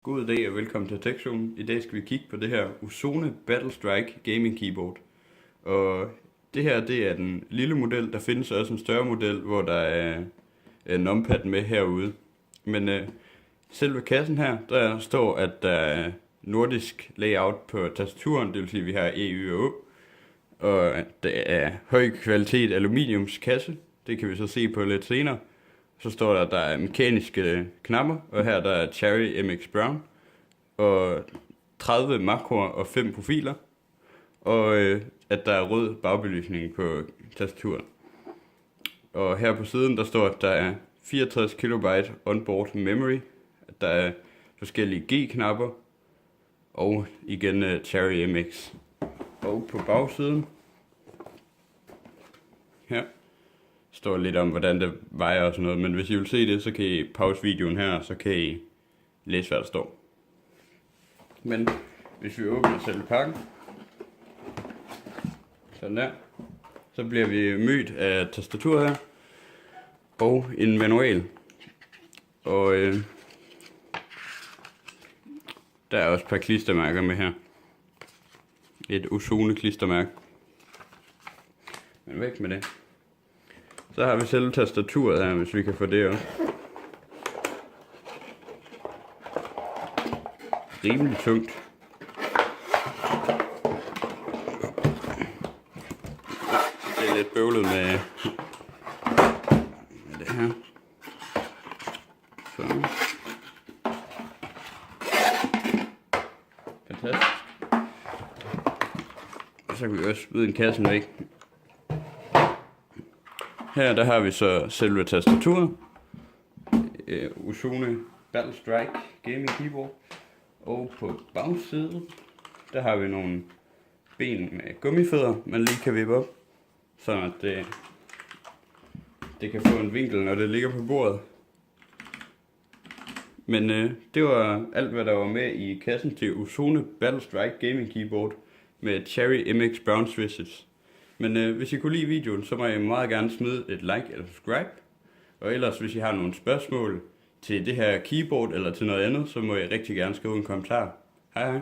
God dag og velkommen til Zonen. I dag skal vi kigge på det her Ozonen Strike-Battle Gaming keyboard. Og det her, det er den lille model. Der findes også en større model, hvor der er en numpad med herude. Men selve kassen her, der står, at der er nordisk layout på tastaturen. Det vil sige, at vi har E, Y og Å. Og det er høj kvalitet aluminiumskasse. Det kan vi så se på lidt senere. Så står der, at der er mekaniske knapper, og her der er Cherry MX Brown, og 30 makroer og 5 profiler, og at der er rød bagbelysning på tastaturet. Og her på siden, der står, at der er 64 KB onboard memory, at der er forskellige G-knapper, og igen Cherry MX. Og på bagsiden, her, står lidt om, hvordan det vejer og sådan noget, men hvis I vil se det, så kan I pause videoen her, så kan I læse, hvad der står. Men hvis vi åbner selve pakken, sådan der, så bliver vi mødt af tastatur her, og en manual. Og der er også et par klistermærker med her. Et Ozone klistermærke. Men væk med det. Så har vi selve tastaturet her, hvis vi kan få det også. Rimelig tungt. Det er lidt bøvlet med det her. Så. Fantastisk. Og så kan vi også smide en kassen væk. Her der har vi så selve tastaturet, Ozonen Battle Strike Gaming Keyboard, og på bagsiden, der har vi nogle ben med gummifødder, man lige kan vippe op, så at det kan få en vinkel, når det ligger på bordet. Men det var alt, hvad der var med i kassen til Ozonen Battle Strike Gaming Keyboard med Cherry MX Brown switches. Men hvis I kunne lide videoen, så må I meget gerne smide et like eller subscribe. Og ellers, hvis I har nogle spørgsmål til det her keyboard eller til noget andet, så må I rigtig gerne skrive en kommentar. Hej hej.